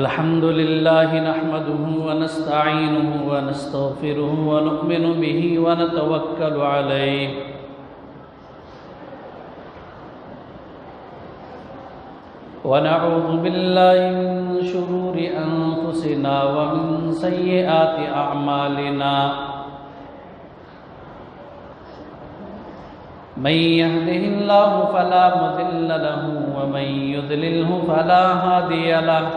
الحمد لله نحمده ونستعينه ونستغفره ونؤمن به ونتوكل عليه ونعوذ بالله من شرور أنفسنا ومن سيئات أعمالنا من يهده الله فلا مضل له ومن يضلله فلا هادي له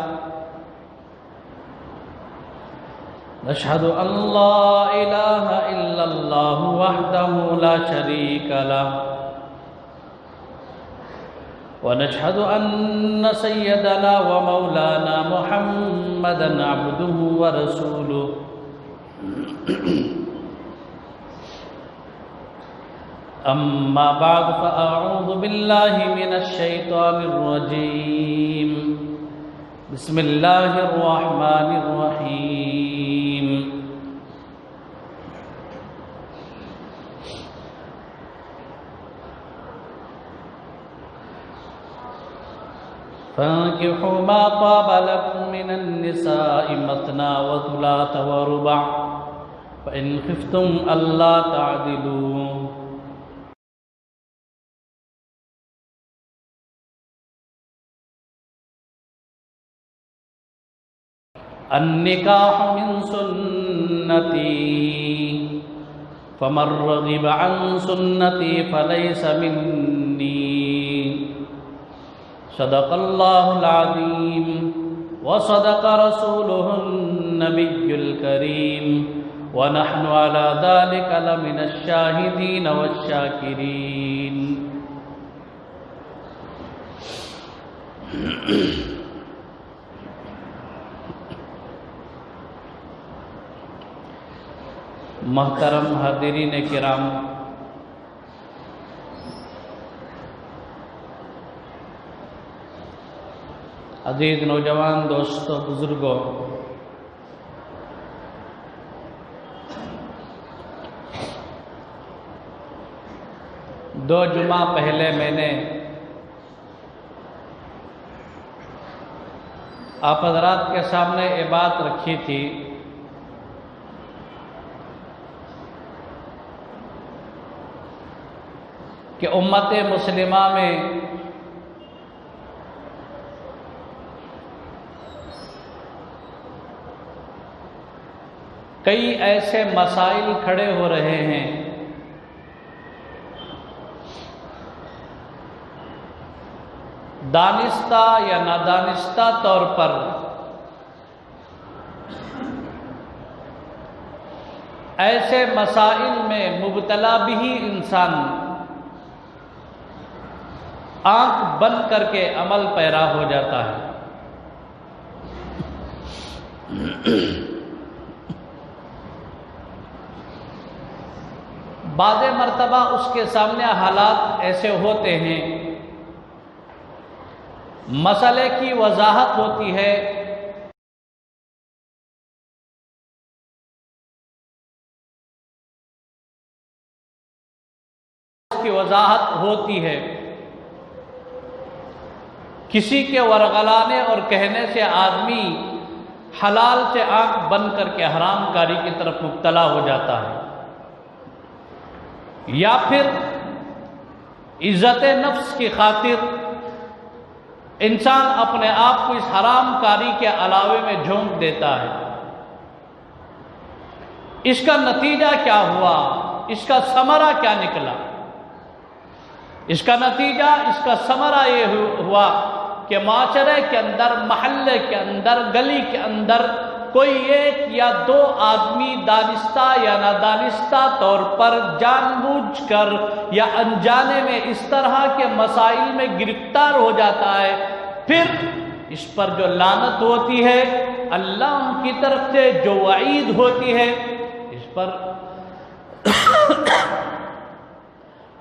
نشهد أن لا إله إلا الله وحده لا شريك له ونشهد أن سيدنا ومولانا محمدا عبده ورسوله أما بعد فأعوذ بالله من الشيطان الرجيم بسم الله الرحمن الرحيم فانكحوا ما طاب لكم من النساء مثنى وثلاث ورباع فإن خفتم ألا تعدلوا النکاح من سنتی فمن رغب عن سنتی فلیس منی صدق اللہ العظیم وصدق رسوله النبی الکریم ونحن على ذلك لمن الشاہدین والشاکرین محترم حاضرین کرام، عزیز نوجوان دوستو، بزرگوں، دو جمعہ پہلے میں نے آپ حضرات کے سامنے یہ بات رکھی تھی کہ امت مسلمہ میں کئی ایسے مسائل کھڑے ہو رہے ہیں دانستہ یا نادانستہ طور پر ایسے مسائل میں مبتلا بھی انسان آنکھ بند کر کے عمل پیرا ہو جاتا ہے۔ بعض مرتبہ اس کے سامنے حالات ایسے ہوتے ہیں، مسئلے کی وضاحت ہوتی ہے، اس کی وضاحت ہوتی ہے، کسی کے ورغلانے اور کہنے سے آدمی حلال سے آنکھ بند کر کے حرام کاری کی طرف مبتلا ہو جاتا ہے، یا پھر عزت نفس کی خاطر انسان اپنے آپ کو اس حرام کاری کے علاوے میں جھونک دیتا ہے۔ اس کا نتیجہ کیا ہوا؟ اس کا ثمرہ کیا نکلا؟ اس کا نتیجہ، اس کا ثمرہ یہ ہوا کہ معاشرے کے اندر، محلے کے اندر، گلی کے اندر کوئی ایک یا دو آدمی دانستہ یا نادانستہ طور پر جان بوجھ کر یا انجانے میں اس طرح کے مسائل میں گرفتار ہو جاتا ہے، پھر اس پر جو لعنت ہوتی ہے، اللہ کی طرف سے جو وعید ہوتی ہے، اس پر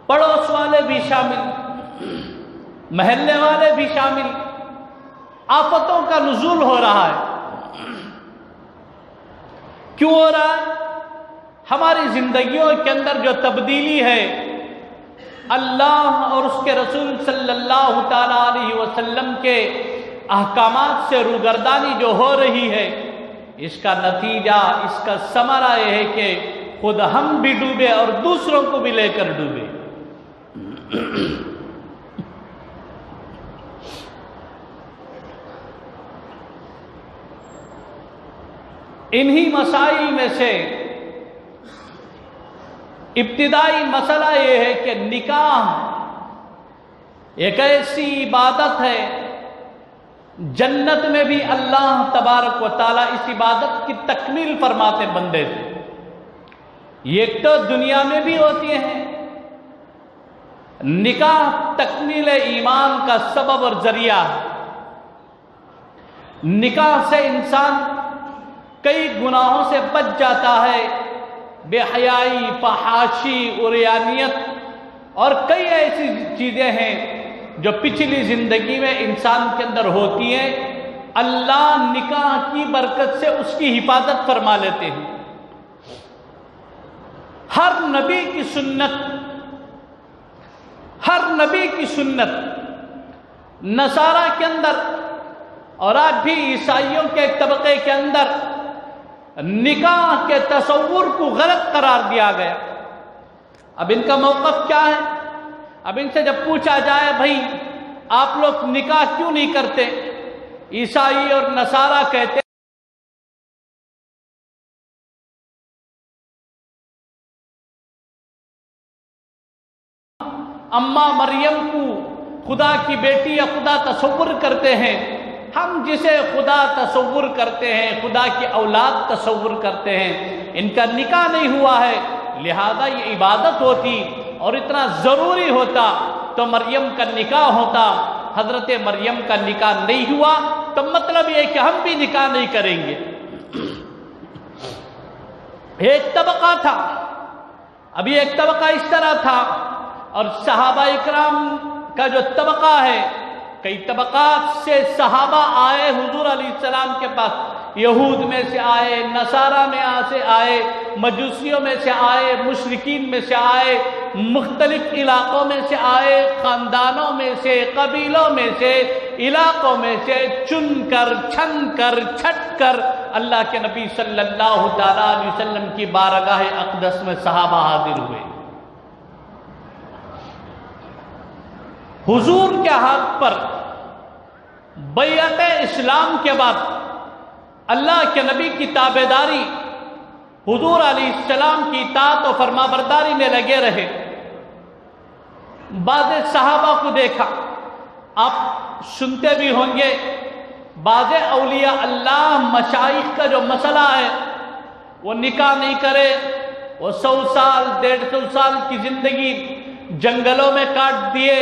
پڑوس والے بھی شامل، محلے والے بھی شامل، آفتوں کا نزول ہو رہا ہے۔ کیوں ہو رہا ہے؟ ہماری زندگیوں کے اندر جو تبدیلی ہے، اللہ اور اس کے رسول صلی اللہ تعالی علیہ وسلم کے احکامات سے روگردانی جو ہو رہی ہے، اس کا نتیجہ، اس کا ثمرہ یہ ہے کہ خود ہم بھی ڈوبے اور دوسروں کو بھی لے کر ڈوبے۔ انہی مسائل میں سے ابتدائی مسئلہ یہ ہے کہ نکاح ایک ایسی عبادت ہے، جنت میں بھی اللہ تبارک و تعالیٰ اس عبادت کی تکمیل فرماتے بندے سے۔ یہ تو دنیا میں بھی ہوتی ہیں، نکاح تکمیل ایمان کا سبب اور ذریعہ ہے۔ نکاح سے انسان کئی گناہوں سے بچ جاتا ہے، بے حیائی، فحاشی، عریانیت اور کئی ایسی چیزیں ہیں جو پچھلی زندگی میں انسان کے اندر ہوتی ہیں، اللہ نکاح کی برکت سے اس کی حفاظت فرما لیتے ہیں۔ ہر نبی کی سنت، ہر نبی کی سنت نصارہ کے اندر اور آج بھی عیسائیوں کے ایک طبقے کے اندر نکاح کے تصور کو غلط قرار دیا گیا۔ اب ان کا موقف کیا ہے؟ اب ان سے جب پوچھا جائے بھائی آپ لوگ نکاح کیوں نہیں کرتے، عیسائی اور نصارہ کہتے اماں مریم کو خدا کی بیٹی یا خدا تصور کرتے ہیں، ہم جسے خدا تصور کرتے ہیں، خدا کی اولاد تصور کرتے ہیں، ان کا نکاح نہیں ہوا ہے، لہذا یہ عبادت ہوتی اور اتنا ضروری ہوتا تو مریم کا نکاح ہوتا۔ حضرت مریم کا نکاح نہیں ہوا تو مطلب یہ کہ ہم بھی نکاح نہیں کریں گے۔ ایک طبقہ تھا، ابھی ایک طبقہ اس طرح تھا، اور صحابہ اکرام کا جو طبقہ ہے، کئی طبقات سے صحابہ آئے حضور علیہ السلام کے پاس، یہود میں سے آئے، نصارہ میں سے آئے، مجوسیوں میں سے آئے، مشرکین میں سے آئے، مختلف علاقوں میں سے آئے، خاندانوں میں سے، قبیلوں میں سے، علاقوں میں سے چن کر، چھن کر، چھٹ کر اللہ کے نبی صلی اللہ تعالیٰ علیہ وسلم کی بارگاہ اقدس میں صحابہ حاضر ہوئے۔ حضور کے ہاتھ پر بیعت اسلام کے بعد اللہ کے نبی کی تابعداری، حضور علیہ السلام کی اطاعت و فرما برداری میں لگے رہے۔ بعض صحابہ کو دیکھا، آپ سنتے بھی ہوں گے، بعض اولیاء اللہ مشائخ کا جو مسئلہ ہے وہ نکاح نہیں کرے، وہ 100 سال 150 سال کی زندگی جنگلوں میں کاٹ دیے،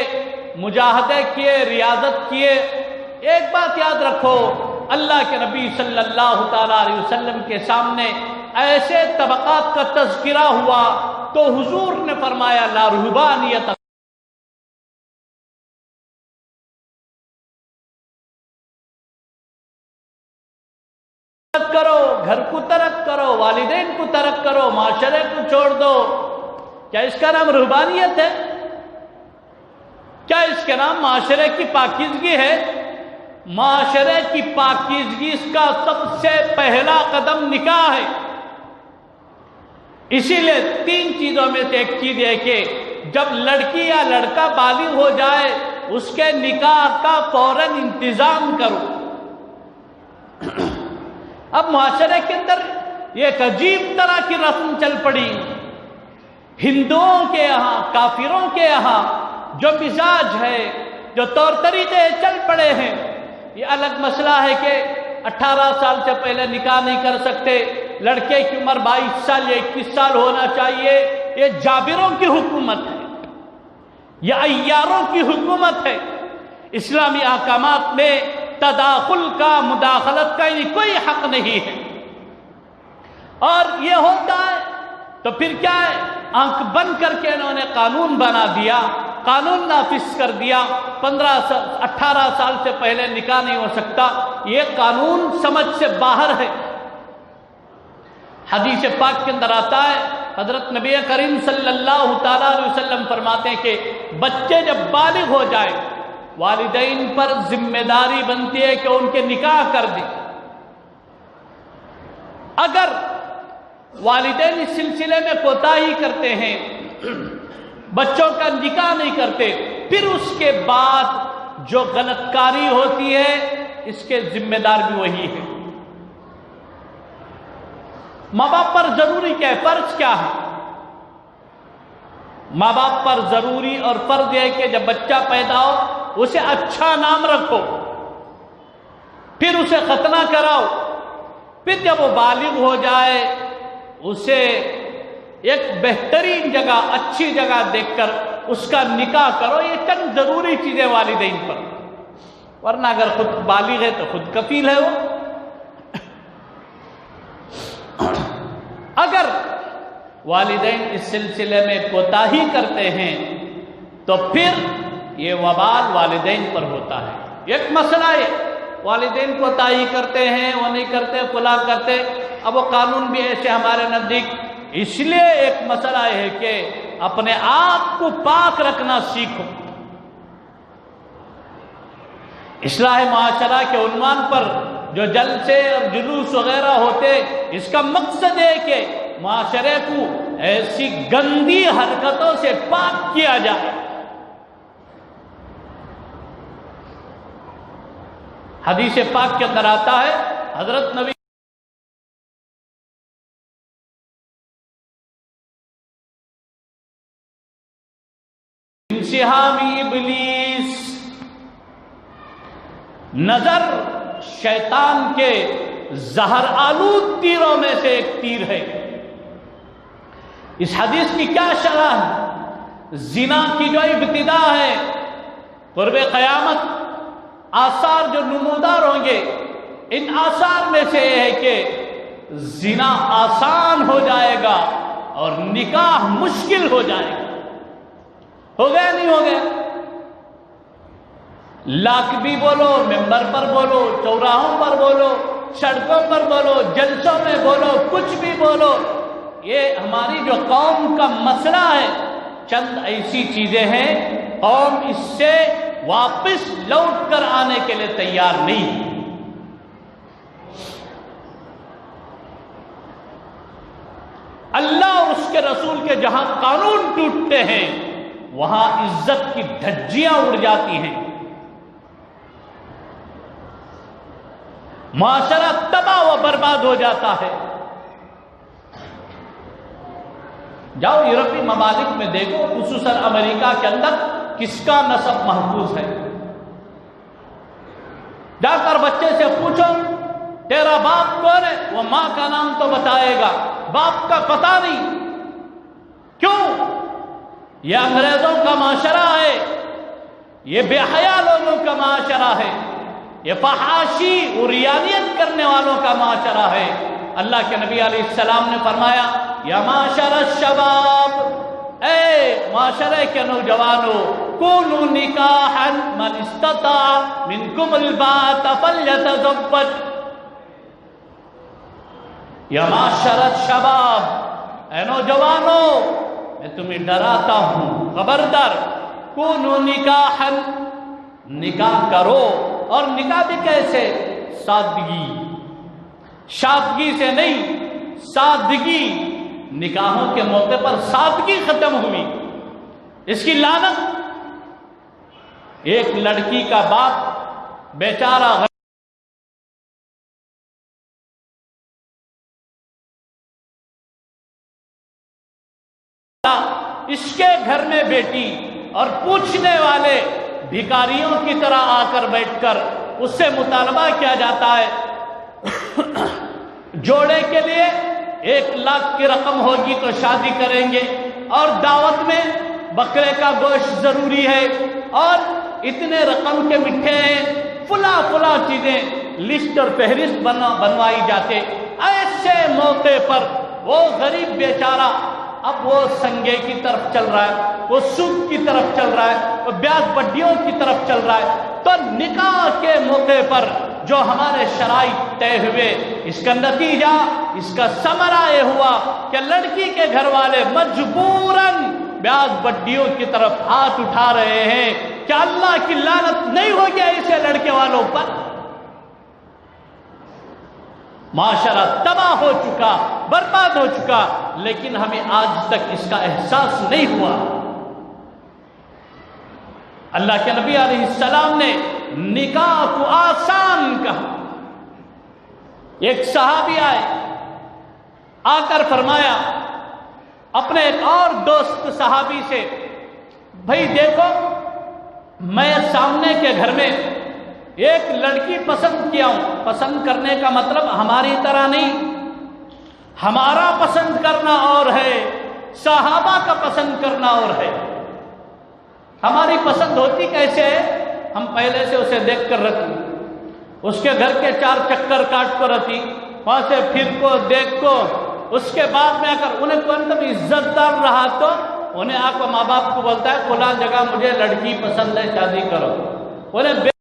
مجاہدے کیے، ریاضت کیے۔ ایک بات یاد رکھو، اللہ کے نبی صلی اللہ تعالیٰ علیہ وسلم کے سامنے ایسے طبقات کا تذکرہ ہوا تو حضور نے فرمایا لا رہبانیت، کرو، گھر کو ترک کرو، والدین کو ترک کرو، معاشرے کو چھوڑ دو۔ کیا اس کا نام رہبانیت ہے؟ کیا اس کے نام معاشرے کی پاکیزگی ہے؟ معاشرے کی پاکیزگی اس کا سب سے پہلا قدم نکاح ہے۔ اسی لیے 3 چیزوں میں سے ایک چیز ہے کہ جب لڑکی یا لڑکا بالغ ہو جائے اس کے نکاح کا فوراً انتظام کرو۔ اب معاشرے کے اندر یہ ایک عجیب طرح کی رسم چل پڑی، ہندوؤں کے یہاں، کافروں کے یہاں جو مزاج ہے، جو طور طریقے چل پڑے ہیں، یہ الگ مسئلہ ہے کہ 18 سال سے پہلے نکاح نہیں کر سکتے، لڑکے کی عمر 22 سال یا 21 سال ہونا چاہیے۔ یہ جابروں کی حکومت ہے، یہ عیاروں کی حکومت ہے۔ اسلامی احکامات میں تداخل کا، مداخلت کا کوئی حق نہیں ہے۔ اور یہ ہوتا ہے تو پھر کیا ہے، آنکھ بند کر کے انہوں نے قانون بنا دیا، قانون نافذ کر دیا، 18 سال سے پہلے نکاح نہیں ہو سکتا۔ یہ قانون سمجھ سے باہر ہے۔ حدیث پاک کے اندر آتا ہے، حضرت نبی کریم صلی اللہ تعالیٰ علیہ وسلم فرماتے ہیں کہ بچے جب بالغ ہو جائے والدین پر ذمہ داری بنتی ہے کہ ان کے نکاح کر دیں۔ اگر والدین اس سلسلے میں کوتاہی کرتے ہیں، بچوں کا نکاح نہیں کرتے، پھر اس کے بعد جو غلط کاری ہوتی ہے اس کے ذمہ دار بھی وہی ہے۔ ماں باپ پر ضروری کیا ہے، فرض کیا ہے؟ ماں باپ پر ضروری اور فرض ہے کہ جب بچہ پیدا ہو اسے اچھا نام رکھو، پھر اسے ختنہ کراؤ، پھر جب وہ بالغ ہو جائے اسے ایک بہترین جگہ، اچھی جگہ دیکھ کر اس کا نکاح کرو۔ یہ چند ضروری چیزیں والدین پر، ورنہ اگر خود بالغ ہے تو خود کفیل ہے وہ۔ اگر والدین اس سلسلے میں کوتاہی کرتے ہیں تو پھر یہ وبال والدین پر ہوتا ہے۔ ایک مسئلہ ہے، والدین کوتاہی کرتے ہیں، وہ نہیں کرتے، فلاں کرتے، اب وہ قانون بھی ایسے ہمارے نزدیک۔ اس لیے ایک مسئلہ یہ ہے کہ اپنے آپ کو پاک رکھنا سیکھو۔ اصلاح معاشرہ کے عنوان پر جو جلسے اور جلوس وغیرہ ہوتے، اس کا مقصد ہے کہ معاشرے کو ایسی گندی حرکتوں سے پاک کیا جائے۔ حدیث پاک کے اندر آتا ہے، حضرت نبی سہام ابلیس، نظر شیطان کے زہر آلود تیروں میں سے ایک تیر ہے۔ اس حدیث کی کیا شرح ہے؟ زنا کی جو ابتدا ہے، قرب قیامت آثار جو نمودار ہوں گے، ان آثار میں سے یہ ہے کہ زنا آسان ہو جائے گا اور نکاح مشکل ہو جائے گا۔ ہو گیا نہیں ہو گیا؟ لاکھ بھی بولو، ممبر پر بولو، چوراہوں پر بولو، سڑکوں پر بولو، جلسوں میں بولو، کچھ بھی بولو، یہ ہماری جو قوم کا مسئلہ ہے۔ چند ایسی چیزیں ہیں قوم اس سے واپس لوٹ کر آنے کے لیے تیار نہیں۔ اللہ اور اس کے رسول کے جہاں قانون ٹوٹتے ہیں وہاں عزت کی دھجیاں اڑ جاتی ہیں، معاشرہ تباہ و برباد ہو جاتا ہے۔ جاؤ یورپی ممالک میں دیکھو، خصوصاً امریکہ کے اندر کس کا نسب محفوظ ہے۔ جا کر بچے سے پوچھو تیرا باپ کون ہے، وہ ماں کا نام تو بتائے گا، باپ کا پتہ نہیں۔ کیوں؟ یہ انگریزوں کا معاشرہ ہے، یہ بے حیا لوگوں کا معاشرہ ہے، یہ فحاشی اور ریانیت کرنے والوں کا معاشرہ ہے۔ اللہ کے نبی علیہ السلام نے فرمایا، یا معاشر الشباب، اے معاشرے کے نوجوانوں، کونوا نکاحا من استطاع منکم الباءۃ فلیتزوج۔ یا معاشر الشباب، اے نوجوانوں، میں تمہیں ڈراتا ہوں، خبردار، کونوا نکاحا، نکاح کرو، اور نکاح بھی کیسے؟ سادگی، شادگی سے نہیں، سادگی۔ نکاحوں کے موقع پر سادگی ختم ہوئی، اس کی لعنت۔ ایک لڑکی کا باپ بیچارہ اس کے گھر میں بیٹی، اور پوچھنے والے بھکاریوں کی طرح آ کر بیٹھ کر اس سے مطالبہ کیا جاتا ہے، جوڑے کے لیے 1 لاکھ کی رقم ہوگی تو شادی کریں گے، اور دعوت میں بکرے کا گوشت ضروری ہے، اور اتنے رقم کے مٹھے ہیں، فلاں چیزیں لسٹ اور فہرست بنوائی جاتے۔ ایسے موقع پر وہ غریب بیچارہ اب وہ سنگے کی طرف چل رہا ہے، وہ سود کی طرف چل رہا ہے، وہ بیاض بڈیوں کی طرف چل رہا ہے۔ تو نکاح کے موقع پر جو ہمارے شرائط طے ہوئے، اس کا نتیجہ، اس کا ثمرہ یہ ہوا کہ لڑکی کے گھر والے مجبوراً بیاض بڈیوں کی طرف ہاتھ اٹھا رہے ہیں۔ کیا اللہ کی لعنت نہیں ہو گیا ایسے لڑکے والوں پر؟ معاشرہ تباہ ہو چکا، برباد ہو چکا، لیکن ہمیں آج تک اس کا احساس نہیں ہوا۔ اللہ کے نبی علیہ السلام نے نکاح کو آسان کہا۔ ایک صحابی آئے، آ کر فرمایا اپنے ایک اور دوست صحابی سے، بھائی دیکھو میں سامنے کے گھر میں ایک لڑکی پسند کیا ہوں۔ پسند کرنے کا مطلب ہماری طرح نہیں، ہمارا پسند کرنا اور ہے، صحابہ کا پسند کرنا اور ہے۔ ہماری پسند ہوتی کیسے ہے؟ ہم پہلے سے اسے دیکھ کر رکھیں، اس کے گھر کے 4 چکر کاٹ کو رہتی، وہاں سے پھر کو دیکھ کو، اس کے بعد میں اگر انہیں کوئی تم عزت دار رہا تو انہیں آ کو ماں باپ کو بولتا ہے فلاں جگہ مجھے لڑکی پسند ہے، شادی کرو۔ انہیں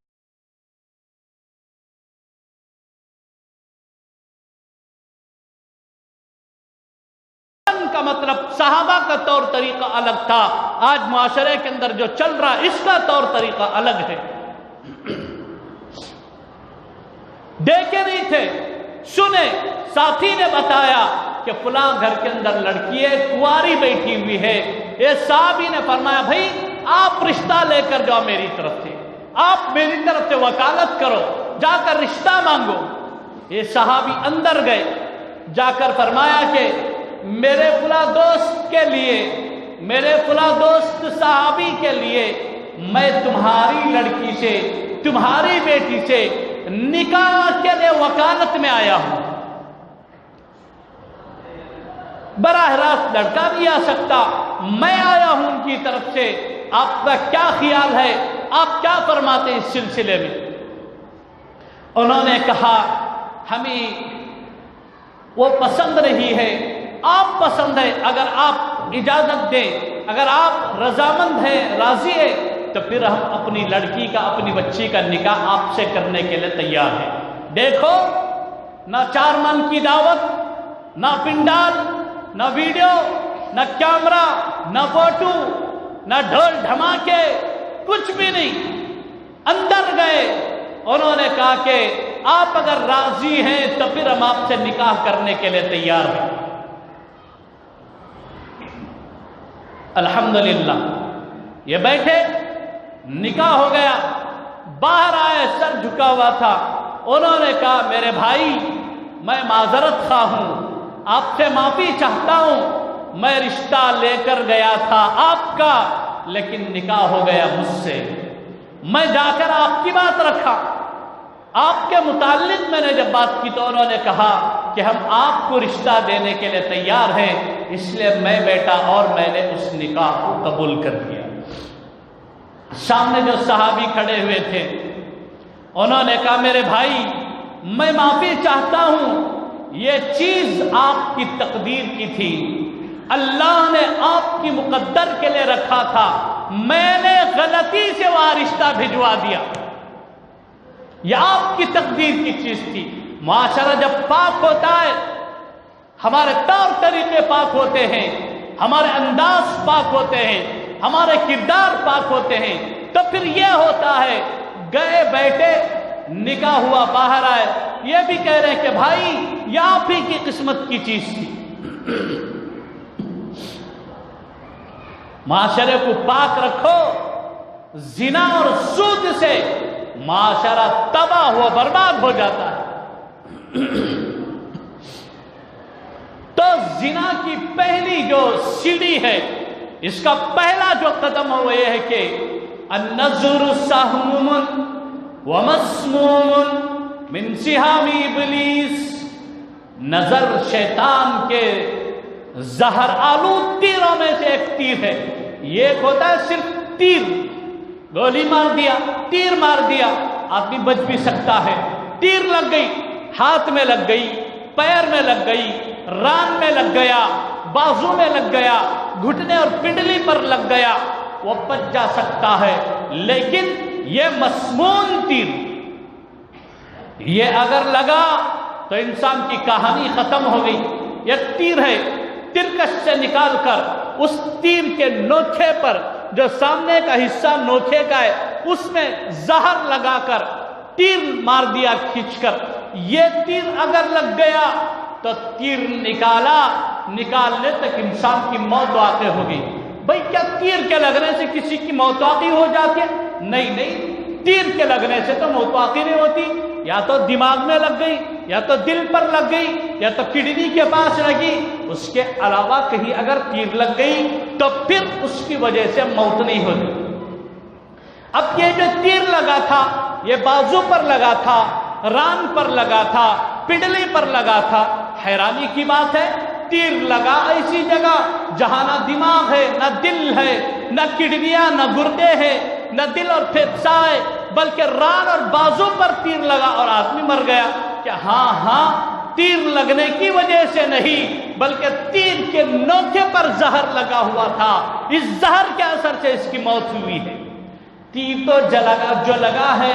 کا مطلب صحابہ کا طور طریقہ الگ تھا، آج معاشرے کے اندر جو چل رہا اس کا طور طریقہ الگ ہے۔ دیکھے نہیں تھے، سنے، ساتھی نے بتایا کہ فلاں گھر کے اندر لڑکی ہے، کنواری بیٹھی ہوئی ہے۔ یہ صحابی نے فرمایا بھائی آپ رشتہ لے کر جاؤ، میری طرف سے آپ میری طرف سے وکالت کرو، جا کر رشتہ مانگو۔ یہ صحابی اندر گئے، جا کر فرمایا کہ میرے فلاں دوست کے لیے، میرے فلاں دوست صحابی کے لیے میں تمہاری لڑکی سے، تمہاری بیٹی سے نکاح کے لیے وکالت میں آیا ہوں۔ براہ راست لڑکا بھی آ سکتا، میں آیا ہوں ان کی طرف سے، آپ کا کیا خیال ہے، آپ کیا فرماتے ہیں اس سلسلے میں؟ انہوں نے کہا ہمیں وہ پسند نہیں ہے، آپ پسند ہے، اگر آپ اجازت دیں، اگر آپ رضامند ہیں، راضی ہیں، تو پھر ہم اپنی لڑکی کا، اپنی بچی کا نکاح آپ سے کرنے کے لیے تیار ہیں۔ دیکھو نہ 4 من کی دعوت، نہ پنڈال، نہ ویڈیو، نہ کیمرہ، نہ فوٹو، نہ ڈھول دھماکے، کچھ بھی نہیں۔ اندر گئے، انہوں نے کہا کہ آپ اگر راضی ہیں تو پھر ہم آپ سے نکاح کرنے کے لیے تیار ہیں۔ الحمدللہ یہ بیٹھے، نکاح ہو گیا، باہر آئے، سر جھکا ہوا تھا۔ انہوں نے کہا میرے بھائی میں معذرت خواہ ہوں، آپ سے معافی چاہتا ہوں، میں رشتہ لے کر گیا تھا آپ کا، لیکن نکاح ہو گیا مجھ سے۔ میں جا کر آپ کی بات رکھا، آپ کے متعلق میں نے جب بات کی تو انہوں نے کہا کہ ہم آپ کو رشتہ دینے کے لیے تیار ہیں، اس لیے میں بیٹا اور میں نے اس نکاح کو قبول کر لیا۔ سامنے جو صحابی کھڑے ہوئے تھے انہوں نے کہا میرے بھائی میں معافی چاہتا ہوں، یہ چیز آپ کی تقدیر کی تھی، اللہ نے آپ کی مقدر کے لیے رکھا تھا، میں نے غلطی سے وہ رشتہ بھجوا دیا، یہ آپ کی تقدیر کی چیز تھی۔ معاشرہ جب پاک ہوتا ہے، ہمارے طور طریقے پاک ہوتے ہیں، ہمارے انداز پاک ہوتے ہیں، ہمارے کردار پاک ہوتے ہیں، تو پھر یہ ہوتا ہے گئے بیٹھے، نکاح ہوا، باہر آئے، یہ بھی کہہ رہے ہیں کہ بھائی یہ آپ ہی کی قسمت کی چیز تھی۔ معاشرے کو پاک رکھو، زنا اور سود سے معاشرہ تباہ ہو برباد ہو جاتا ہے۔ تو زنا کی پہلی جو سیڑھی ہے، اس کا پہلا جو قدم ہے وہ یہ ہے کہ النظر سہم ومسموم من سہام ابلیس، نظر شیطان کے زہر آلود تیروں میں سے ایک تیر ہے۔ یہ ایک ہوتا ہے صرف تیر، گولی مار دیا، تیر مار دیا، آدمی بچ بھی سکتا ہے۔ تیر لگ گئی، ہاتھ میں لگ گئی، پیر میں لگ گئی، ران میں لگ گیا، بازو میں لگ گیا، گھٹنے اور پنڈلی پر لگ گیا، وہ بچ جا سکتا ہے۔ لیکن یہ مسموم تیر، یہ اگر لگا تو انسان کی کہانی ختم ہو گئی۔ یہ تیر ہے، ترکش سے نکال کر اس تیر کے نوکھے پر جو سامنے کا حصہ نوکے کا ہے اس میں زہر لگا کر تیر مار دیا کھینچ کر. یہ تیر اگر لگ گیا تو تیر نکالنے تک انسان کی موت واقع ہوگی. بھئی کیا تیر کے لگنے سے کسی کی موت واقع ہو جاتی ہے؟ نہیں، تیر کے لگنے سے تو موت واقع نہیں ہوتی. یا تو دماغ میں لگ گئی، یا تو دل پر لگ گئی، یا تو کڈنی کے پاس لگی. اس کے علاوہ کہیں اگر تیر لگ گئی تو پھر اس کی وجہ سے موت نہیں ہوتی. اب یہ جو تیر لگا تھا یہ بازو پر لگا تھا، ران پر لگا تھا، پنڈلی پر لگا تھا. حیرانی کی بات ہے تیر لگا ایسی جگہ جہاں نہ دماغ ہے، نہ دل ہے، نہ کڈنیاں، نہ گردے ہیں، نہ دل اور پھیپھڑا ہے، بلکہ ران اور بازو پر تیر لگا اور آدمی مر گیا. کہ ہاں تیر لگنے کی وجہ سے نہیں بلکہ تیر کے نوکے پر زہر لگا ہوا تھا. اس زہر کے اثر سے اس کی موت ہوئی ہے. تیر تو جو لگا ہے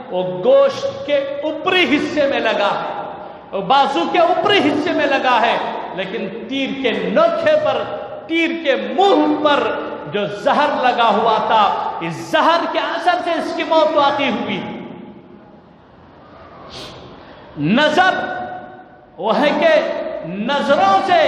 وہ گوشت کے اوپری حصے میں لگا ہے، بازو کے اوپری حصے میں لگا ہے، لیکن تیر کے نوکے پر، تیر کے منہ پر جو زہر لگا ہوا تھا، اس زہر کے اثر سے اس کی موت واقع ہوئی. نظر وہ ہے کہ نظروں سے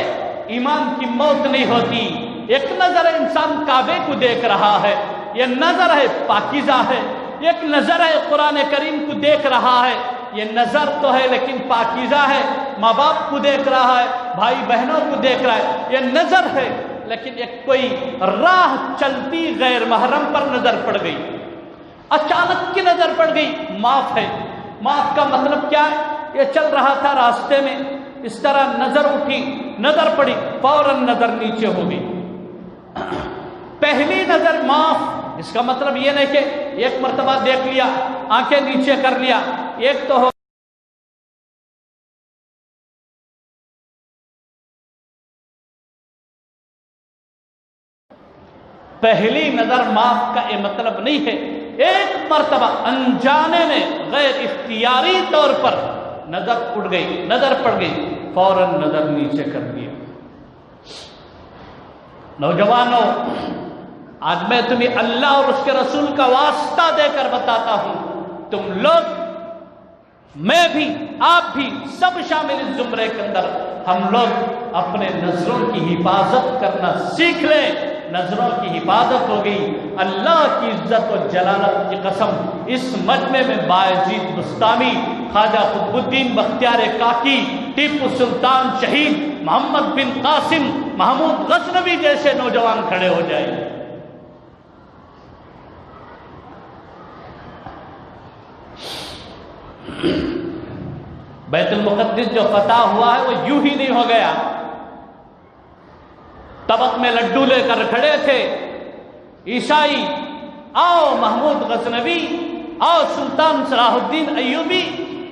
ایمان کی موت نہیں ہوتی. ایک نظر انسان کعبے کو دیکھ رہا ہے، یہ نظر ہے پاکیزہ ہے. ایک نظر ہے قرآن کریم کو دیکھ رہا ہے، یہ نظر تو ہے لیکن پاکیزہ ہے. ماں باپ کو دیکھ رہا ہے، بھائی بہنوں کو دیکھ رہا ہے، یہ نظر ہے. لیکن ایک کوئی راہ چلتی غیر محرم پر نظر پڑ گئی، اچانک کی نظر پڑ گئی، معاف ہے. معاف کا مطلب کیا ہے؟ یہ چل رہا تھا راستے میں، اس طرح نظر اٹھی، نظر پڑی، فوراً نظر نیچے ہو گئی. پہلی نظر معاف، اس کا مطلب یہ نہیں کہ ایک مرتبہ دیکھ لیا آنکھیں نیچے کر لیا، ایک تو ہو پہلی نظر معاف کا یہ مطلب نہیں ہے. ایک مرتبہ انجانے میں غیر اختیاری طور پر نظر اٹھ گئی، نظر پڑ گئی، فوراً نظر نیچے کر دیا. نوجوانوں، آج میں تمہیں اللہ اور اس کے رسول کا واسطہ دے کر بتاتا ہوں، تم لوگ، میں بھی، آپ بھی، سب شامل اس زمرے کے اندر، ہم لوگ اپنے نظروں کی حفاظت کرنا سیکھ لیں. نظروں کی حفاظت ہو گئی. اللہ کی عزت و جلالت کی قسم، اس مجمع میں بایزید بستامی، خواجہ قطب الدین بختیار کاکی، ٹیپو سلطان شہید محمد بن قاسم محمود غزنوی جیسے نوجوان کھڑے ہو جائیں. بیت المقدس جو فتح ہوا ہے وہ یوں ہی نہیں ہو گیا. طبق میں لڈو لے کر کھڑے تھے عیسائی، آؤ محمود غزنوی، آؤ سلطان صلاح الدین ایوبی،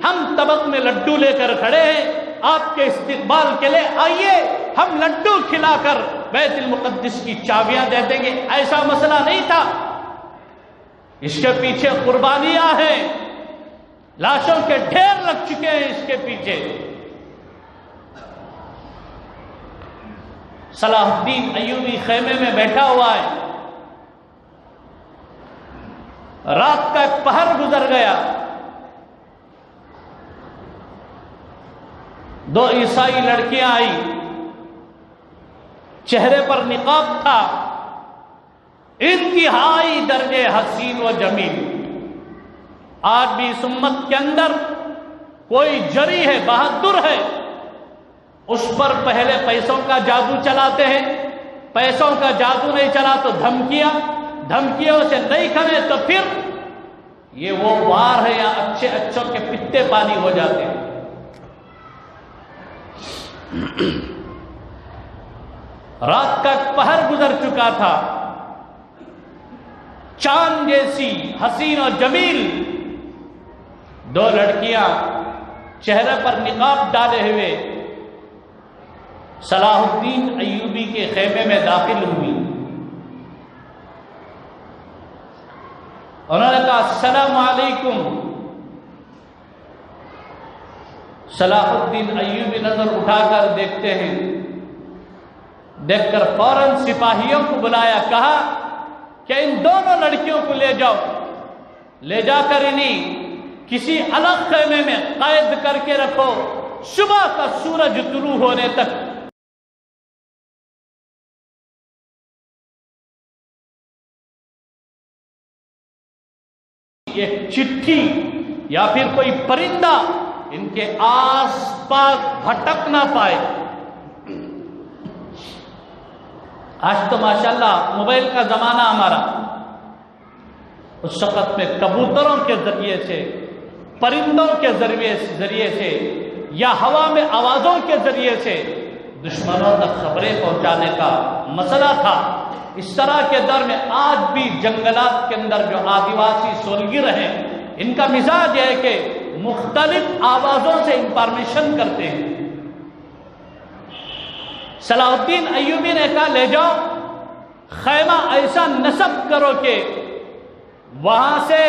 ہم طبق میں لڈو لے کر کھڑے ہیں آپ کے استقبال کے لیے، آئیے ہم لڈو کھلا کر بیت المقدس کی چابیاں دے دیں گے. ایسا مسئلہ نہیں تھا. اس کے پیچھے قربانیاں ہیں، لاشوں کے ڈھیر لگ چکے ہیں اس کے پیچھے. صلاح الدین ایوبی خیمے میں بیٹھا ہوا ہے. رات کا ایک پہر گزر گیا، دو عیسائی لڑکیاں آئی، چہرے پر نقاب تھا، انتہائی درجے حسین و جمیل. آج بھی اس امت کے اندر کوئی جری ہے، بہادر ہے، اس پر پہلے پیسوں کا جادو چلاتے ہیں. پیسوں کا جادو نہیں چلا تو دھمکیوں سے نہیں کھنے تو پھر یہ وہ وار ہے یا اچھے اچھوں کے پتے پانی ہو جاتے ہیں. رات کا پہر گزر چکا تھا، چاند جیسی حسین و جمیل دو لڑکیاں چہرے پر نقاب ڈالے ہوئے صلاح الدین ایوبی کے خیمے میں داخل ہوئی. انہوں نے کہا السلام علیکم. صلاح الدین ایوبی نظر اٹھا کر دیکھتے ہیں، دیکھ کر فوراً سپاہیوں کو بلایا، کہا کہ ان دونوں لڑکیوں کو لے جاؤ، لے جا کر انہیں کسی الگ خیمے میں قید کر کے رکھو، صبح کا سورج طلوع ہونے تک ایک چٹھی یا پھر کوئی پرندہ ان کے آس پاس بھٹک نہ پائے۔ آج تو ماشاءاللہ موبائل کا زمانہ ہمارا، اس وقت میں کبوتروں کے ذریعے سے، پرندوں کے ذریعے سے یا ہوا میں آوازوں کے ذریعے سے دشمنوں تک خبریں پہنچانے کا مسئلہ تھا۔ اس طرح کے دور میں آج بھی جنگلات کے اندر جو آدیواسی سولگر ہیں، ان کا مزاج ہے کہ مختلف آوازوں سے انفارمیشن کرتے ہیں۔ صلاح الدین ایوبی نے کہا لے جاؤ، خیمہ ایسا نصب کرو کہ وہاں سے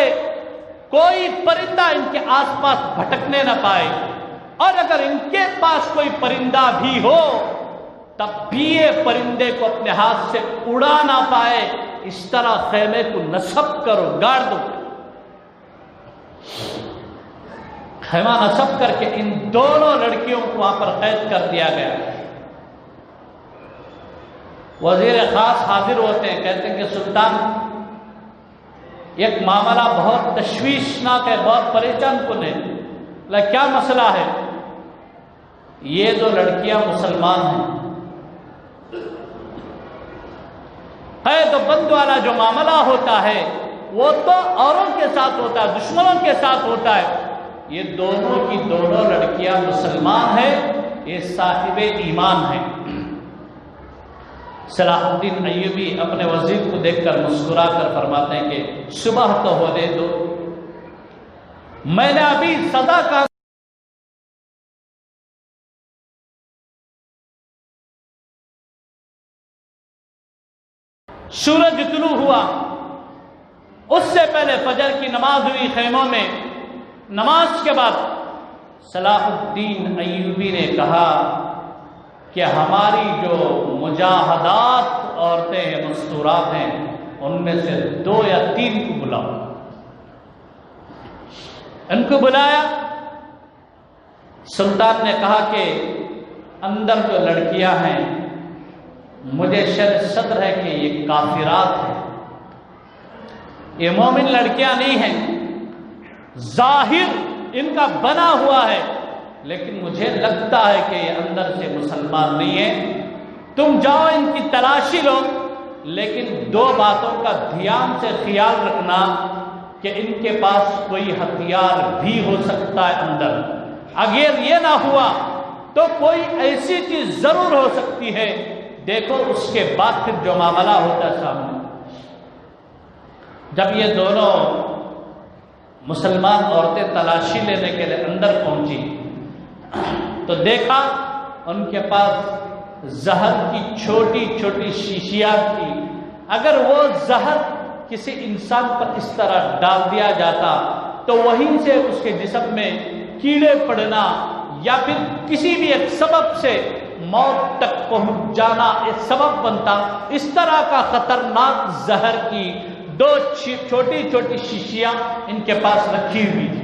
کوئی پرندہ ان کے آس پاس بھٹکنے نہ پائے، اور اگر ان کے پاس کوئی پرندہ بھی ہو تب بھی یہ پرندے کو اپنے ہاتھ سے اڑا نہ پائے، اس طرح خیمے کو نصب کرو، گاڑ دو۔ خیمہ نصب کر کے ان دونوں لڑکیوں کو وہاں پر قید کر دیا گیا۔ وزیر خاص حاضر ہوتے ہیں، کہتے ہیں کہ سلطان ایک معاملہ بہت تشویشناک ہے، بہت پریشان کن ہے۔ کیا مسئلہ ہے؟ یہ دو لڑکیاں مسلمان ہیں، قید و بند والا جو معاملہ ہوتا ہے وہ تو اوروں کے ساتھ ہوتا ہے، دشمنوں کے ساتھ ہوتا ہے، یہ دونوں کی دونوں لڑکیاں مسلمان ہیں، یہ صاحب ایمان ہیں۔ صلاح الدین ایوبی اپنے وزیر کو دیکھ کر مسکرا کر فرماتے ہیں کہ صبح تو ہونے دو، میں نے ابھی سزا کا سورج طلوع ہوا، اس سے پہلے فجر کی نماز ہوئی خیموں میں۔ نماز کے بعد صلاح الدین ایوبی نے کہا کہ ہماری جو مجاہدات عورتیں ہیں، مستورات ہیں، ان میں سے 2 یا 3 کو بلاؤ۔ ان کو بلایا، سلطان نے کہا کہ اندر جو لڑکیاں ہیں مجھے شرح صدر ہے کہ یہ کافرات ہیں، یہ مومن لڑکیاں نہیں ہیں، ظاہر ان کا بنا ہوا ہے لیکن مجھے لگتا ہے کہ یہ اندر سے مسلمان نہیں ہیں، تم جاؤ ان کی تلاشی لو، لیکن 2 باتوں کا دھیان سے خیال رکھنا کہ ان کے پاس کوئی ہتھیار بھی ہو سکتا ہے اندر، اگر یہ نہ ہوا تو کوئی ایسی چیز ضرور ہو سکتی ہے، دیکھو اس کے بعد پھر جو معاملہ ہوتا ہے سامنے۔ جب یہ دونوں مسلمان عورتیں تلاشی لینے کے لیے اندر پہنچی تو دیکھا ان کے پاس زہر کی چھوٹی چھوٹی شیشیاں تھی، اگر وہ زہر کسی انسان پر اس طرح ڈال دیا جاتا تو وہیں سے اس کے جسم میں کیڑے پڑنا یا پھر کسی بھی ایک سبب سے موت تک پہنچ جانا ایک سبب بنتا۔ اس طرح کا خطرناک زہر کی 2 چھوٹی چھوٹی شیشیاں ان کے پاس رکھی ہوئی تھی۔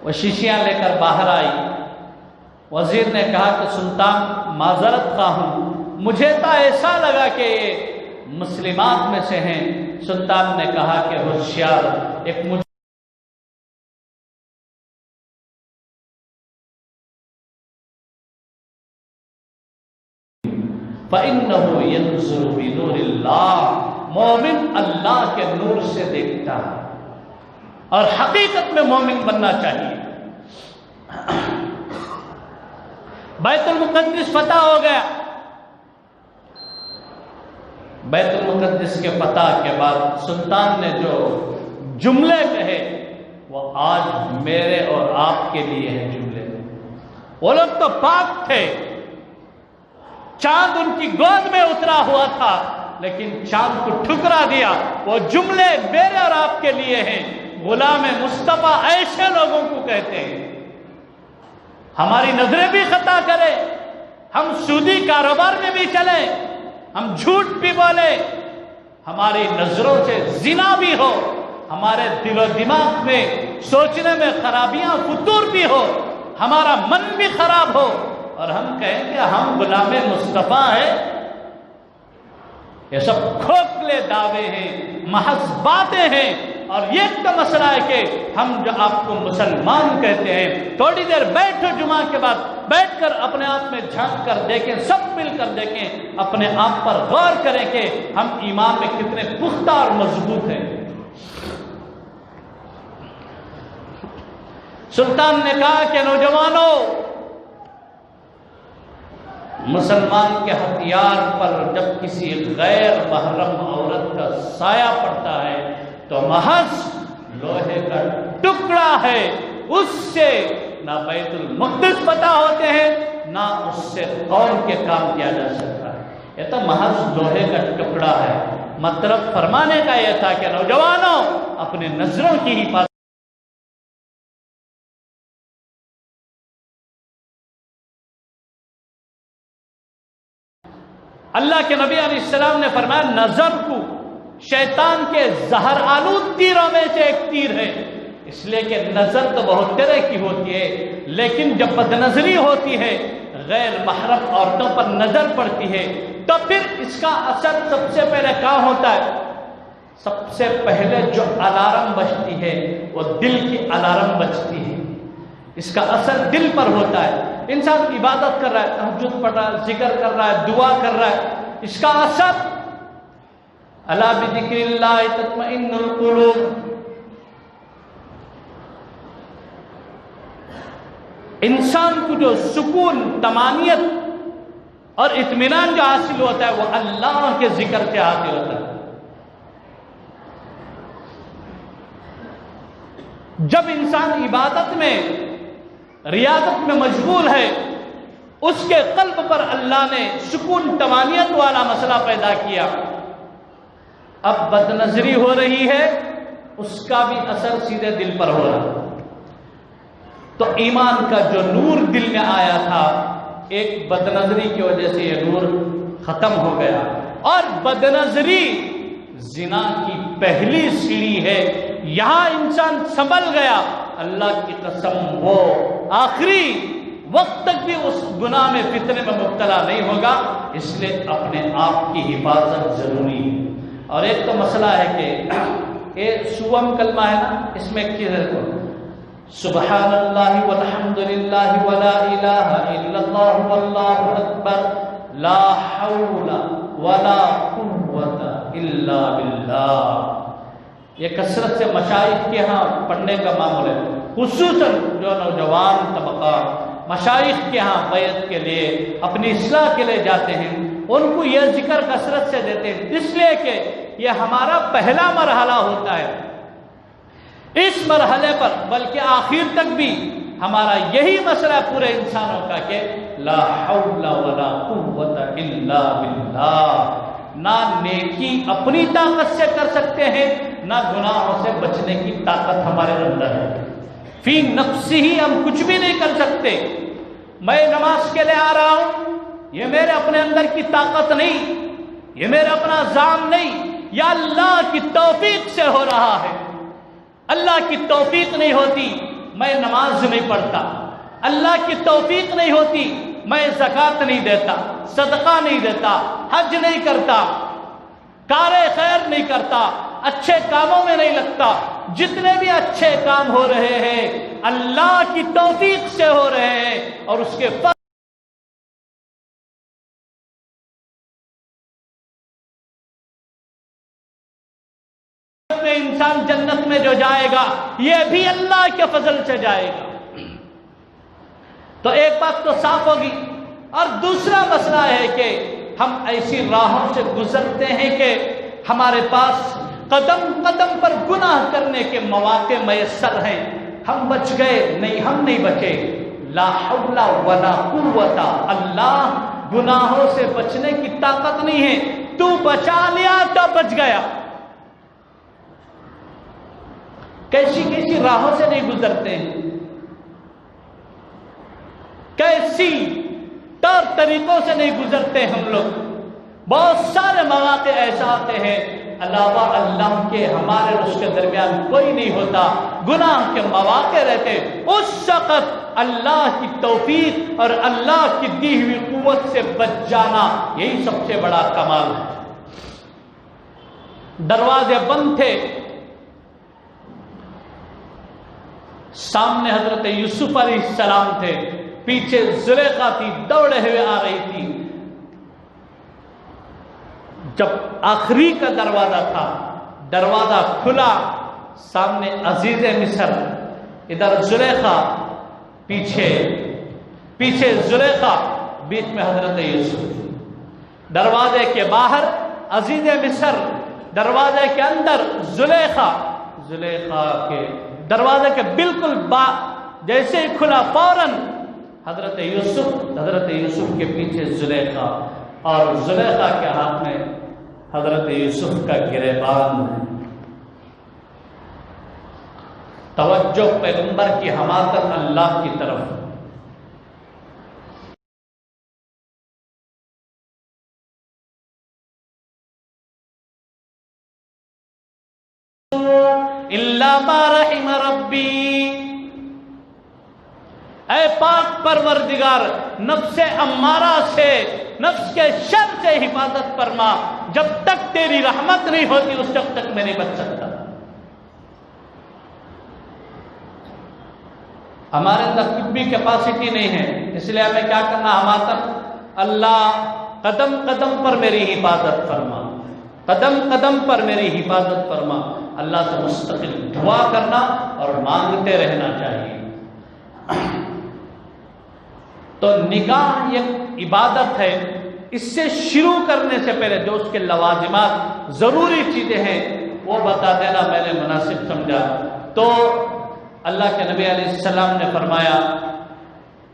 وہ شیشیاں لے کر باہر آئی، وزیر نے کہا کہ سلطان معذرت خواہ ہوں، مجھے تو ایسا لگا کہ یہ مسلمات میں سے ہیں۔ سلطان نے کہا کہ ہوشیار، ایک فَإِنَّهُ يَنْظُرُ بِنُورِ اللَّهِ، مومن اللہ کے نور سے دیکھتا ہے، اور حقیقت میں مومن بننا چاہیے۔ بیت المقدس فتح ہو گیا۔ بیت المقدس کے فتح کے بعد سلطان نے جو جملے کہے وہ آج میرے اور آپ کے لیے ہیں جملے۔ وہ لوگ تو پاک تھے، چاند ان کی گود میں اترا ہوا تھا لیکن چاند کو ٹھکرا دیا۔ وہ جملے میرے اور آپ کے لیے ہیں۔ غلام مصطفیٰ ایسے لوگوں کو کہتے ہیں، ہماری نظریں بھی خطا کرے، ہم سودی کاروبار میں بھی چلیں، ہم جھوٹ بھی بولے، ہماری نظروں سے زنا بھی ہو، ہمارے دل و دماغ میں سوچنے میں خرابیاں فتور بھی ہو، ہمارا من بھی خراب ہو، اور ہم کہیں کہ ہم غلام مصطفیٰ ہیں، یہ سب کھوکھلے دعوے ہیں، محض باتیں ہیں۔ اور یہ تو مسئلہ ہے کہ ہم جو آپ کو مسلمان کہتے ہیں، تھوڑی دیر بیٹھو جمعہ کے بعد، بیٹھ کر اپنے آپ میں جھانک کر دیکھیں، سب مل کر دیکھیں، اپنے آپ پر غور کریں کہ ہم ایمان میں کتنے پختہ اور مضبوط ہیں۔ سلطان نے کہا کہ نوجوانوں، مسلمان کے ہتھیار پر جب کسی غیر محرم عورت کا سایہ پڑتا ہے تو محض لوہے کا ٹکڑا ہے، اس سے نہ بیت المقدس پتہ ہوتے ہیں، نہ اس سے قوم کے کام کیا جا سکتا ہے، یہ تو محض لوہے کا ٹکڑا ہے۔ مطلب فرمانے کا یہ تھا کہ نوجوانوں، اپنے نظروں کی حفاظت۔ اللہ کے نبی علیہ السلام نے فرمایا نظر کو شیطان کے زہر آلود تیروں میں سے ایک تیر ہے، اس لیے کہ نظر تو بہت طرح کی ہوتی ہے، لیکن جب بد نظری ہوتی ہے، غیر محرم عورتوں پر نظر پڑتی ہے، تو پھر اس کا اثر سب سے پہلے کہاں ہوتا ہے؟ سب سے پہلے جو الارم بجتی ہے وہ دل کی الارم بجتی ہے، اس کا اثر دل پر ہوتا ہے۔ انسان عبادت کر رہا ہے، تہجد پڑھ رہا ہے، ذکر کر رہا ہے، دعا کر رہا ہے، اس کا اثر الا بذکر اللہ تطمئن القلوب، انسان کو جو سکون، طمانینت اور اطمینان جو حاصل ہوتا ہے وہ اللہ کے ذکر سے حاصل ہوتا ہے۔ جب انسان عبادت میں، ریاضت میں مشغول ہے، اس کے قلب پر اللہ نے سکون، طمانینت والا مسئلہ پیدا کیا۔ اب بد نظری ہو رہی ہے، اس کا بھی اثر سیدھے دل پر ہو رہا، تو ایمان کا جو نور دل میں آیا تھا، ایک بد نظری کی وجہ سے یہ نور ختم ہو گیا۔ اور بد نظری زنا کی پہلی سیڑھی ہے، یہاں انسان سنبھل گیا، اللہ کی قسم وہ آخری وقت تک بھی اس گناہ میں، فتنے میں مبتلا نہیں ہوگا، اس لیے اپنے آپ کی حفاظت ضروری ہے۔ اور ایک تو مسئلہ ہے کہ یہ سوم کلمہ ہے نا، اس میں ایک چیز ہے، سبحان اللہ والحمد للہ ولا الہ الا اللہ واللہ اکبر لا حول ولا قوت الا باللہ، یہ کثرت سے مشائخ کے ہاں پڑھنے کا معمول ہے، خصوصاً جو نوجوان طبقہ مشائخ کے ہاں بیعت کے لیے، اپنی اصلاح کے لیے جاتے ہیں، ان کو یہ ذکر کثرت سے دیتے ہیں، اس لیے کہ یہ ہمارا پہلا مرحلہ ہوتا ہے۔ اس مرحلے پر بلکہ آخر تک بھی ہمارا یہی مسئلہ پورے انسانوں کا کہ لا حول ولا قوت الا باللہ، نہ نیکی اپنی طاقت سے کر سکتے ہیں، نہ گناہوں سے بچنے کی طاقت ہمارے اندر ہے، فی نفسی ہی ہم کچھ بھی نہیں کر سکتے۔ میں نماز کے لیے آ رہا ہوں، یہ میرے اپنے اندر کی طاقت نہیں، یہ میرا اپنا زام نہیں، یا اللہ کی توفیق سے ہو رہا ہے۔ اللہ کی توفیق نہیں ہوتی میں نماز نہیں پڑھتا، اللہ کی توفیق نہیں ہوتی میں زکوٰۃ نہیں دیتا، صدقہ نہیں دیتا، حج نہیں کرتا، کار خیر نہیں کرتا، اچھے کاموں میں نہیں لگتا۔ جتنے بھی اچھے کام ہو رہے ہیں اللہ کی توفیق سے ہو رہے ہیں، اور اس کے میں انسان جنت میں جو جائے گا یہ بھی اللہ کے فضل سے جائے گا۔ تو ایک بات تو صاف ہوگی، اور دوسرا مسئلہ ہے کہ ہم ایسی راہوں سے گزرتے ہیں کہ ہمارے پاس قدم قدم پر گناہ کرنے کے مواقع میسر ہیں، ہم بچ گئے نہیں، ہم نہیں بچے، لا حول ولا قوت، اللہ گناہوں سے بچنے کی طاقت نہیں ہے، تو بچا لیا تو بچ گیا۔ کیسی کیسی راہوں سے نہیں گزرتے ہیں، کیسی طور طریقوں سے نہیں گزرتے ہم لوگ، بہت سارے مواقع ایسا آتے ہیں علاوہ اللہ کے ہمارے اور اس کے درمیان کوئی نہیں ہوتا، گناہ کے مواقع رہتے، اس وقت اللہ کی توفیق اور اللہ کی دی ہوئی قوت سے بچ جانا، یہی سب سے بڑا کمال ہے۔ دروازے بند تھے، سامنے حضرت یوسف علیہ السلام تھے، پیچھے زلیخا تھی، دوڑے ہوئے آ رہی تھی۔ جب آخری کا دروازہ تھا، دروازہ کھلا، سامنے عزیز مصر، ادھر زلیخا، پیچھے زلیخا، بیچ میں حضرت یوسف۔ دروازے کے باہر عزیز مصر، دروازے کے اندر زلیخا کے دروازے کے بالکل جیسے ہی کھلا فوراً حضرت یوسف کے پیچھے زلیخا، اور زلیخا کے ہاتھ میں حضرت یوسف کا گریبان ہے۔ توجہ پیغمبر کی حماقت اللہ کی طرف۔ الا ما رحم ربی، اے پاک پروردگار نفس امارہ سے، نفس کے شر سے حفاظت فرما، جب تک تیری رحمت نہیں ہوتی اس وقت تک میں نہیں بچ سکتا۔ ہمارے اندر طبی کیپیسٹی نہیں ہے، اس لیے ہمیں کیا کرنا، ہمارا اللہ قدم قدم پر میری حفاظت فرما، قدم قدم پر میری حفاظت فرما۔ اللہ سے مستقل دعا کرنا اور مانگتے رہنا چاہیے۔ تو نکاح ایک عبادت ہے، اس سے شروع کرنے سے پہلے جو اس کے لوازمات ضروری چیزیں ہیں وہ بتا دینا میں نے مناسب سمجھا۔ تو اللہ کے نبی علیہ السلام نے فرمایا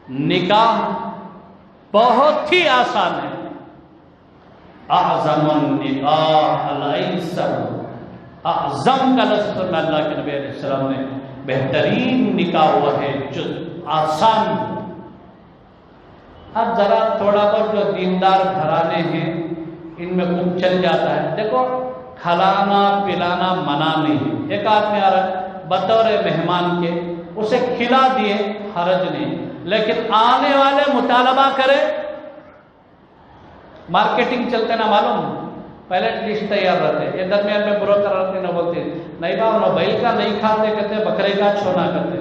نکاح بہت ہی آسان ہے۔ اعظم النکاح الایسر، اعظم کا لفظ میں اللہ کے نبی علیہ السلام نے، بہترین نکاح وہ ہے جو آسان۔ اب ذرا تھوڑا بہت جو دیندار گھرانے ہیں ان میں کچھ چل جاتا ہے، دیکھو کھلانا پلانا منع نہیں ہے، ایک آدمی آ رہا ہے بطور مہمان کے، اسے کھلا دیے حرج نہیں، لیکن آنے والے مطالبہ کرے، مارکیٹنگ چلتے نا معلوم، پہلے لسٹ تیار رہتے، یہ درمیان میں بروکر رہتے نہ بولتے نہیں باؤ نہ بیل کا نہیں کھاتے کہتے، بکرے کا چھونا کرتے،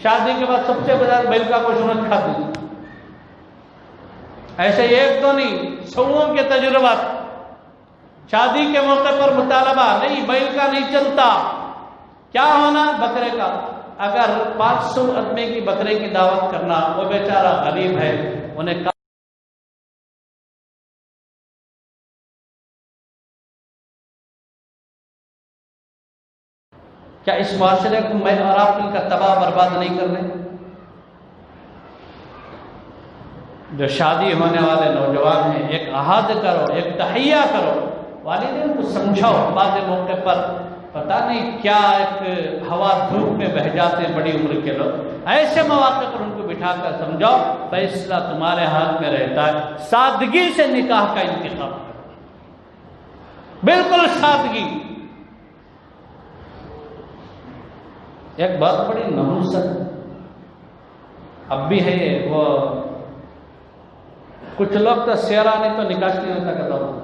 شادی کے بعد سب سے بڑا بیل کا گوشت کھاتے، ایسے ایک تو نہیں سووں کے تجربات، شادی کے موقع پر مطالبہ نہیں، بیل کا نہیں چلتا، کیا ہونا بکرے کا۔ اگر 500 آدمی کی بکرے کی دعوت کرنا، وہ بیچارہ غریب ہے، انہیں کیا اس معاشرے کو میں اور آپ مل کر تباہ برباد نہیں کر رہے؟ جو شادی ہونے والے نوجوان ہیں، ایک عہد کرو، ایک تحیہ کرو، والدین کو سمجھاؤ، بعض موقع پر پتہ نہیں کیا ایک ہوا دھوپ میں بہ جاتے ہیں بڑی عمر کے لوگ، ایسے مواقع پر ان کو بٹھا کر سمجھاؤ، فیصلہ تمہارے ہاتھ میں رہتا ہے، سادگی سے نکاح کا انتخاب کرو، بالکل سادگی۔ ایک بہت بڑی نحوست اب بھی ہے، وہ کچھ لوگ تو سیرا نہیں تو نکاح نہیں ہوتا کہتا ہوں۔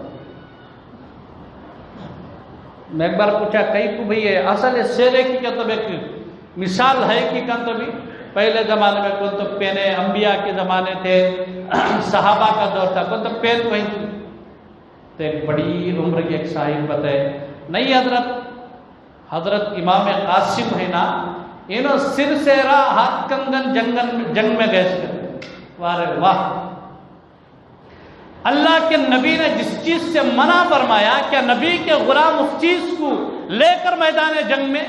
میں ایک بار پوچھا کئی کو بھئی اصل سیرے کی کیا تو ایک مثال ہے کہ کہاں تو بھی پہلے زمانے میں کون تو پہنے، انبیاء کے زمانے تھے، صحابہ کا دور تھا، کون تو پہن وہیں تھی، تو ایک بڑی عمر کی ایک صاحب بتائے نہیں حضرت امام قاسم ہے نا، انہوں سر سیرا ہاتھ کنگن جنگ میں گیس کر، وارے واہ، اللہ کے نبی نے جس چیز سے منع فرمایا، کیا نبی کے غلام اس چیز کو لے کر میدان جنگ میں؟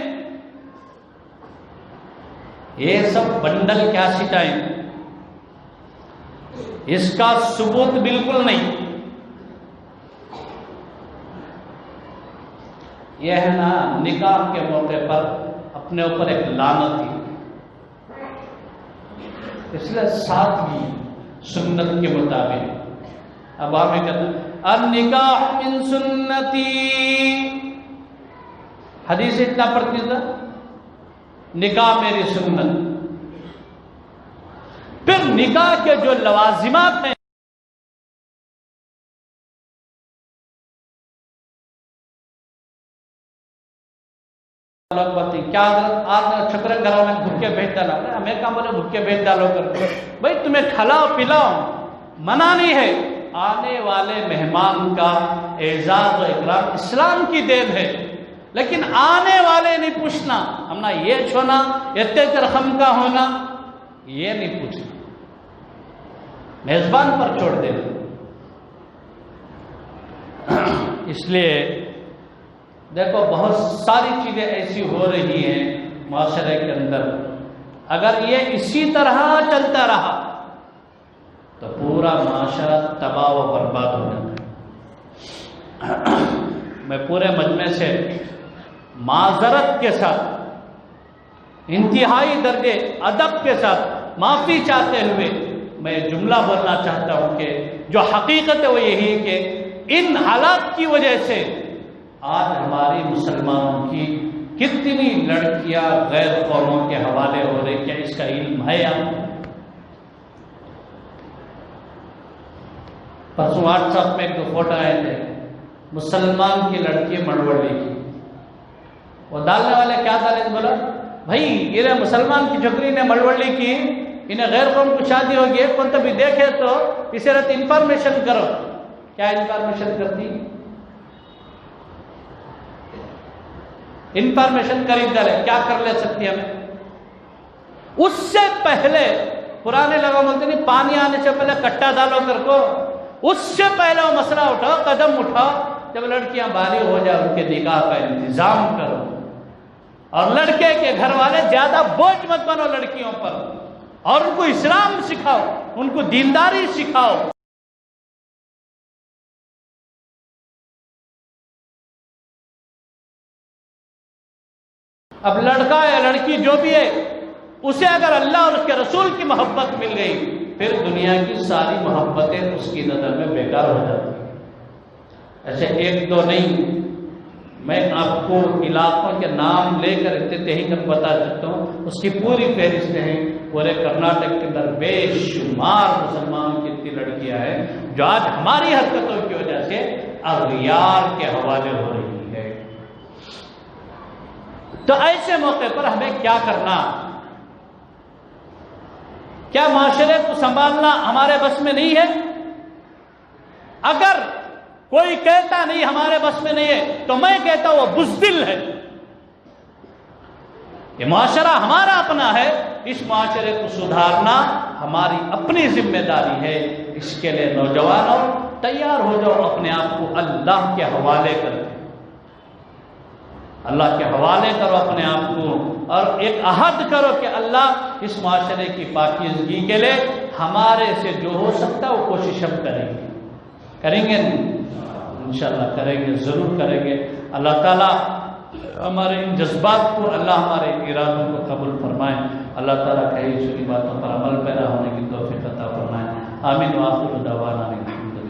یہ سب بنڈل کیا سٹائیں، اس کا ثبوت بالکل نہیں۔ یہ ہے نا نکاح کے موقع پر اپنے اوپر ایک لعنت تھی، اس لیے سادگی سنت کے مطابق اب ہمیں کہتے ہیں النکاح من سنتی، حدیث اتنا پڑھتی تھا، نکاح میری سنت. پھر نکاح کے جو لوازمات ہیں کیا آج چھکرے گھروں میں بھوکے بھیج ڈالا، ہمیں کہاں بولے بھوکے بھیج ڈالو کر، بھائی تمہیں کھلاؤ پلاؤ، منع نہیں ہے. آنے والے مہمان کا اعزاز و اکرام اسلام کی دین ہے، لیکن آنے والے نہیں پوچھنا ہم نہ یہ چھونا اتنے رقم کا ہونا، یہ نہیں پوچھنا، میزبان پر چھوڑ دینا. اس لیے دیکھو بہت ساری چیزیں ایسی ہو رہی ہیں معاشرے کے اندر، اگر یہ اسی طرح چلتا رہا تو پورا معاشرہ تباہ و برباد ہو جاتا ہے. میں پورے مجمع سے معذرت کے ساتھ، انتہائی درجے ادب کے ساتھ معافی چاہتے ہوئے میں جملہ بولنا چاہتا ہوں کہ جو حقیقت ہے وہ یہی ہے کہ ان حالات کی وجہ سے آج ہماری مسلمانوں کی کتنی لڑکیاں غیر قوموں کے حوالے ہو رہی، کیا اس کا علم ہے آپ؟ پرسوں واٹس ایپ میں ایک دو فوٹو آئے تھے مسلمان کی لڑکی مڑوڑی کی، وہ ڈالنے والے کیا ڈالے تھے، بولا بھائی یہ مسلمان کی چھوکری نے مڑوڑی کی، انہیں غیر قوم کو شادی ہوگی، کون تو بھی دیکھے تو اسے رات انفارمیشن کرو. کیا انفارمیشن کرتی؟ انفارمیشن خرید ڈالے، کیا کر لے سکتی ہمیں؟ اس سے پہلے پرانے لوگوں بولتے نہیں پانی آنے سے پہلے کٹا ڈالو کر کو، اس سے پہلے وہ مسئلہ اٹھاؤ، قدم اٹھاؤ. جب لڑکیاں بالغ ہو جائے ان کے نکاح کا انتظام کرو، اور لڑکے کے گھر والے زیادہ بوجھ مت بنو لڑکیوں پر، اور ان کو اسلام سکھاؤ، ان کو دینداری سکھاؤ. اب لڑکا یا لڑکی جو بھی ہے اسے اگر اللہ اور اس کے رسول کی محبت مل گئی پھر دنیا کی ساری محبتیں اس کی نظر میں بیکار ہو جاتی ہیں. ایسے ایک دو نہیں، میں آپ کو علاقوں کے نام لے کر اتنے کر بتا سکتا ہوں، اس کی پوری فہرستیں ہیں. پورے کرناٹک کے اندر بے شمار مسلمانوں کی اتنی لڑکیاں ہیں جو آج ہماری حرکتوں کی وجہ سے اغیار کے حوالے ہو رہی ہے. تو ایسے موقع پر ہمیں کیا کرنا؟ کیا معاشرے کو سنبھالنا ہمارے بس میں نہیں ہے؟ اگر کوئی کہتا نہیں ہمارے بس میں نہیں ہے تو میں کہتا ہوں وہ بزدل ہے. یہ معاشرہ ہمارا اپنا ہے، اس معاشرے کو سدھارنا ہماری اپنی ذمہ داری ہے. اس کے لیے نوجوانوں تیار ہو جاؤ، اپنے آپ کو اللہ کے حوالے کر دو، اللہ کے حوالے کرو اپنے آپ کو، اور ایک عہد کرو کہ اللہ اس معاشرے کی پاکیزگی کے لیے ہمارے سے جو ہو سکتا ہے وہ کوشش ہم کریں گے انشاءاللہ کریں گے، ضرور کریں گے. اللہ تعالیٰ ہمارے ان جذبات کو، اللہ ہمارے ارادوں کو قبول فرمائے. اللہ تعالیٰ کہی سنی باتوں پر عمل پیرا ہونے کی توفیق عطا فرمائے. آمین وآخر دعوانا الحمد للہ.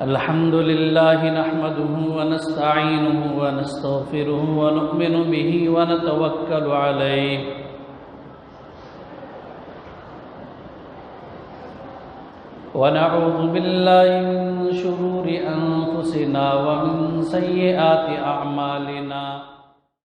الحمد لله نحمده ونستعينه ونستغفره ونؤمن به ونتوكل عليه ونعوذ بالله من شرور أنفسنا ومن سيئات أعمالنا